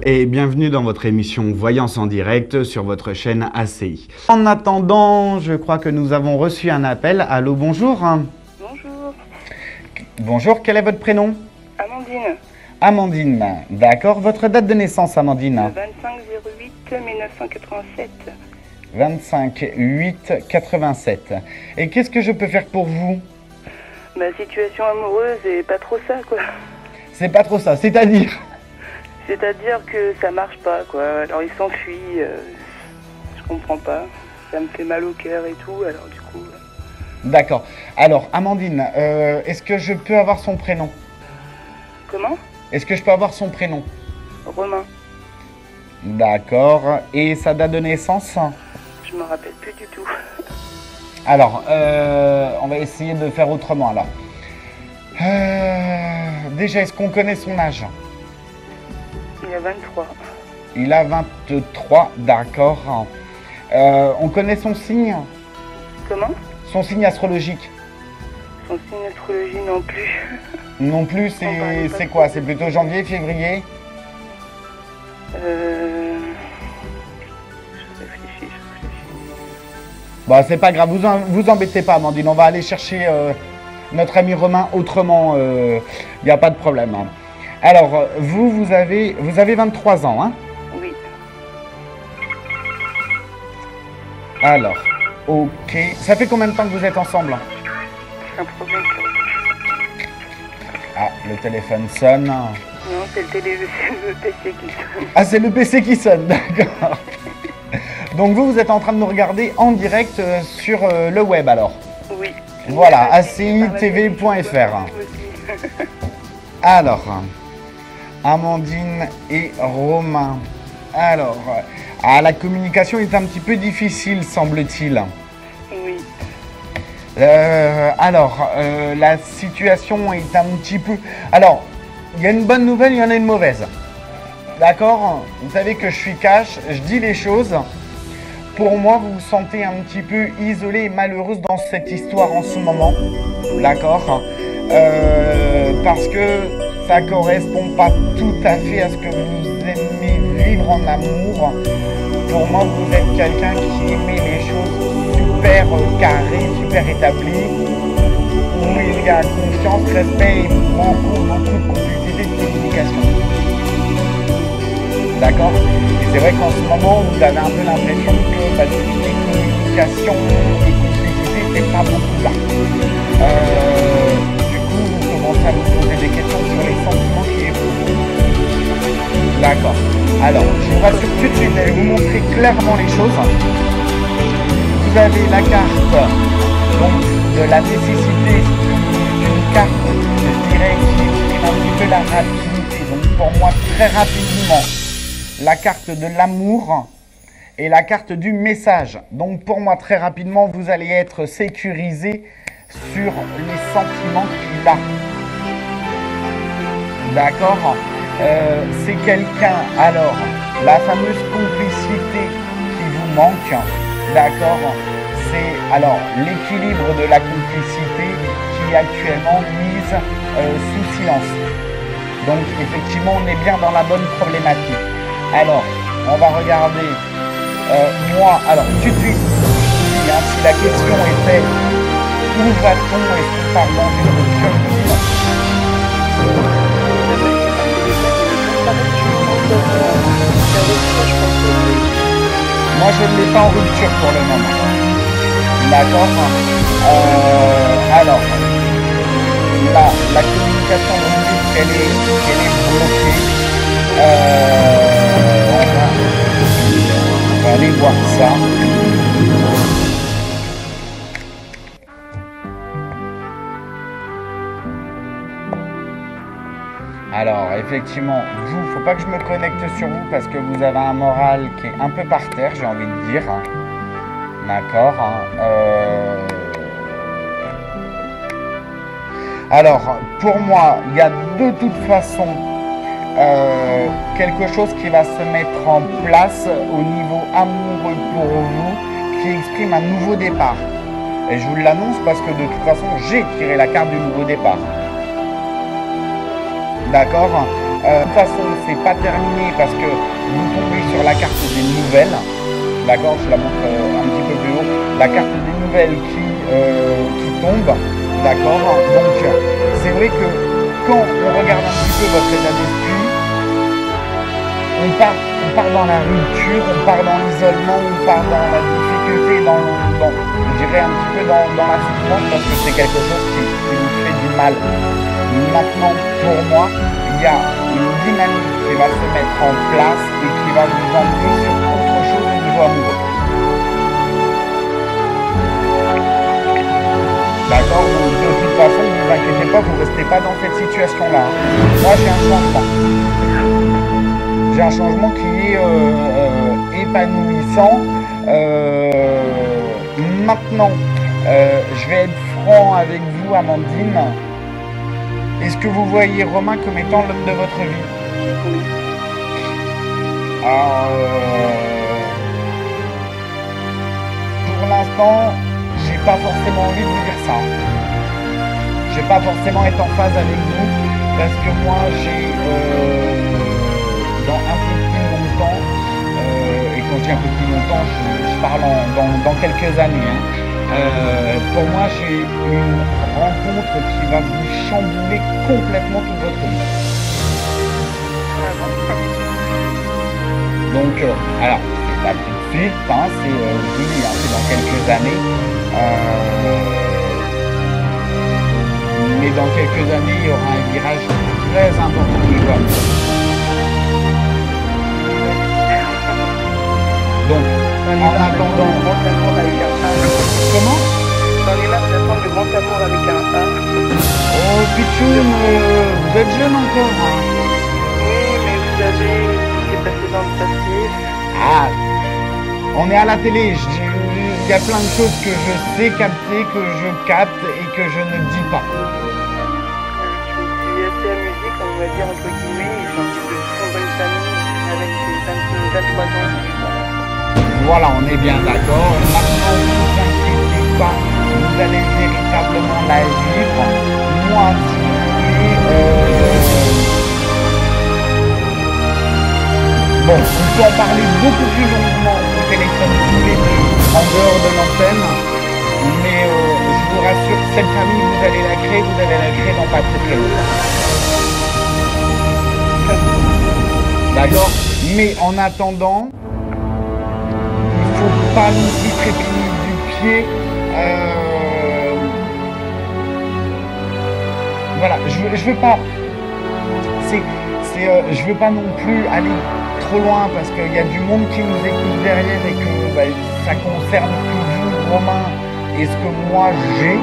et bienvenue dans votre émission Voyance en direct sur votre chaîne ACI. En attendant, je crois que nous avons reçu un appel. Allô, bonjour. Bonjour. Bonjour, quel est votre prénom? Amandine. Amandine, d'accord. Votre date de naissance, Amandine? Le 25/08/1987. 25/8/87. Et qu'est-ce que je peux faire pour vous? Ma situation amoureuse est pas trop ça, quoi. C'est pas trop ça, c'est-à-dire? C'est-à-dire que ça marche pas, quoi. Alors il s'enfuit, je comprends pas. Ça me fait mal au cœur et tout, alors du coup... D'accord. Alors, Amandine, est-ce que je peux avoir son prénom? Comment? Est-ce que je peux avoir son prénom? Romain. D'accord. Et sa date de naissance? Je me rappelle plus du tout. Alors, on va essayer de faire autrement, alors. Déjà, est-ce qu'on connaît son âge? Il a 23. Il a 23, d'accord. On connaît son signe? Comment? Son signe astrologique? Son signe astrologie non plus. Non plus, c'est quoi? C'est plutôt janvier, février? Je réfléchis. Bah, c'est pas grave, vous embêtez pas, Amandine. On va aller chercher notre ami Romain autrement. Il n'y a pas de problème. Hein. Alors, vous avez 23 ans, hein? Oui. Alors, ok. Ça fait combien de temps que vous êtes ensemble? Un problème. Ah, le téléphone sonne. Non, c'est le PC qui sonne. Ah, c'est le PC qui sonne, d'accord. Donc vous êtes en train de nous regarder en direct sur le web alors? Oui. Voilà, acitv.fr. Alors, Amandine et Romain. Alors, la communication est un petit peu difficile, semble-t-il. Oui. La situation est un petit peu... Alors, il y a une bonne nouvelle, il y en a une mauvaise. D'accord? Vous savez que je suis cash, je dis les choses. Pour moi, vous vous sentez un petit peu isolée et malheureuse dans cette histoire en ce moment. D'accord? Parce que ça correspond pas tout à fait à ce que vous aimez vivre en amour. Pour moi, vous êtes quelqu'un qui aimait les choses super carrées, super établies, où il y a confiance, respect et beaucoup de complicité de communication. D'accord? Et c'est vrai qu'en ce moment, vous avez un peu l'impression que tout ce qui est communication et complicité, c'est pas beaucoup là. Du coup, vous commencez à vous poser des questions sur les sentiments qui évoluent. D'accord. Alors, je vous rassure tout de suite, je vais vous montrer clairement les choses. Vous avez la carte donc, de la nécessité d'une carte, je dirais, qui exprime un petit peu la rapidité. Donc, pour moi, très rapidement, la carte de l'amour et la carte du message. Donc pour moi, très rapidement, vous allez être sécurisé sur les sentiments qu'il a. D'accord? C'est quelqu'un, alors, la fameuse complicité qui vous manque. D'accord? C'est alors l'équilibre de la complicité qui est actuellement mise sous silence. Donc effectivement, on est bien dans la bonne problématique. Alors, on va regarder, moi, alors tout de suite, hein, si la question était où va-t-on, est-ce qu'on parle dans une rupture? Moi, je ne l'ai pas en rupture pour le moment. D'accord? Alors, là, la communication, vous me dites qu'elle est bloquée. On va aller voir ça. Alors, effectivement, vous, faut pas que je me connecte sur vous parce que vous avez un moral qui est un peu par terre, j'ai envie de dire. D'accord. Alors, pour moi, il y a de toute façon quelque chose qui va se mettre en place au niveau amoureux pour vous, qui exprime un nouveau départ. Et je vous l'annonce parce que de toute façon, j'ai tiré la carte du nouveau départ. D'accord? De toute façon, c'est pas terminé parce que vous tombez sur la carte des nouvelles. D'accord, je la montre un petit peu plus haut. La carte des nouvelles qui tombe. D'accord, donc c'est vrai que quand on regarde un petit peu votre état d'esprit, on part dans la rupture, on part dans l'isolement, on part dans la difficulté, je dirais un petit peu dans la souffrance parce que c'est quelque chose qui vous fait du mal. Maintenant, pour moi, il y a une dynamique qui va se mettre en place et qui va vous emmener sur autre chose au niveau amoureux. D'accord, donc de toute façon, ne vous inquiétez pas, vous ne restez pas dans cette situation-là. Moi, j'ai un changement. J'ai un changement qui est épanouissant. Maintenant, je vais être franc avec vous, Amandine. Est-ce que vous voyez Romain comme étant l'homme de votre vie? Oui. Pour l'instant, j'ai pas forcément envie de vous dire ça. Je vais pas forcément être en phase avec vous parce que moi, j'ai dans un peu plus longtemps, et quand je dis un peu plus longtemps, je parle dans quelques années. Pour moi, j'ai une rencontre qui va vous chambouler complètement toute votre vie. Donc, alors, c'est pas tout de suite, hein, c'est dans quelques années. Mais dans quelques années, il y aura un virage très important du joueur. Donc, en attendant... Comment? J'en ai marre d'attendre le grand amour avec un A. Oh, Pichoun, vous êtes jeune encore, hein? Oui, mais vous savez ce qui s'est passé dans le passé. Ah, on est à la télé. Il y a plein de choses que je sais capter, que je capte et que je ne dis pas. Je me suis assez amusée, comme on va dire, entre guillemets, et j'ai envie de fondre une famille avec 23 ans. Voilà, on est bien d'accord. Maintenant, ne vous inquiétez pas, vous allez véritablement la vivre. Moi, si vous voulez, bon, on peut en parler beaucoup plus longuement au téléphone tous les deux, en dehors de l'antenne. Mais je vous rassure, cette famille, vous allez la créer dans pas très longtemps. D'accord? Mais en attendant, pas non plus trépigner du pied. Voilà, je veux pas. Je veux pas non plus aller trop loin parce qu'il y a du monde qui nous écoute derrière et que ça concerne que vous, Romain, et ce que moi j'ai.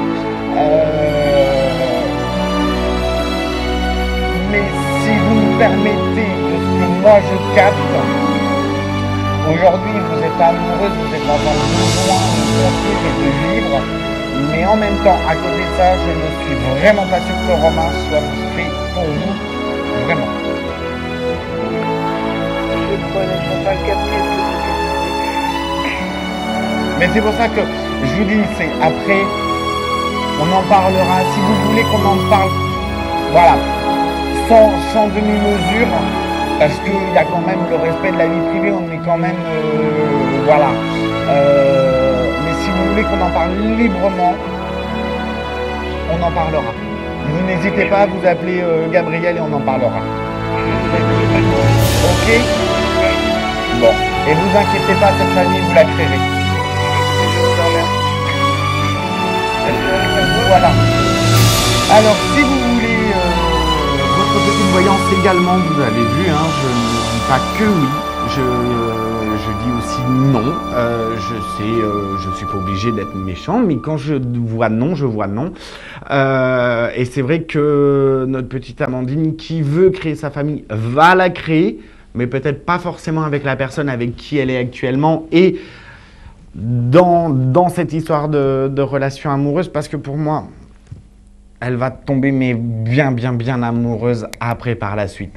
Mais si vous me permettez de ce que moi je capte. Aujourd'hui, vous êtes amoureuse, vous êtes dans un besoin de construire et de vivre, mais en même temps, à côté de ça, je ne suis vraiment pas sûr que Romain soit fait pour vous, vraiment. Je crois n'être pas capté. Mais c'est pour ça que je vous dis, c'est après, on en parlera. Si vous voulez qu'on en parle, voilà, sans demi-mesure. Parce qu'il y a quand même le respect de la vie privée, on est quand même... voilà. Mais si vous voulez qu'on en parle librement, on en parlera. Vous n'hésitez pas à vous appeler Gabriel et on en parlera. Ok? Bon. Et vous inquiétez pas, cette famille, vous la créerez. Voilà. Alors, si vous voulez... petite voyance également, vous avez vu, hein, je ne dis pas que oui, je dis aussi non. Je sais, je suis pas obligé d'être méchant, mais quand je vois non, je vois non. Et c'est vrai que notre petite Amandine qui veut créer sa famille va la créer, mais peut-être pas forcément avec la personne avec qui elle est actuellement et dans cette histoire de relation amoureuse, parce que pour moi, elle va tomber mais bien amoureuse après par la suite.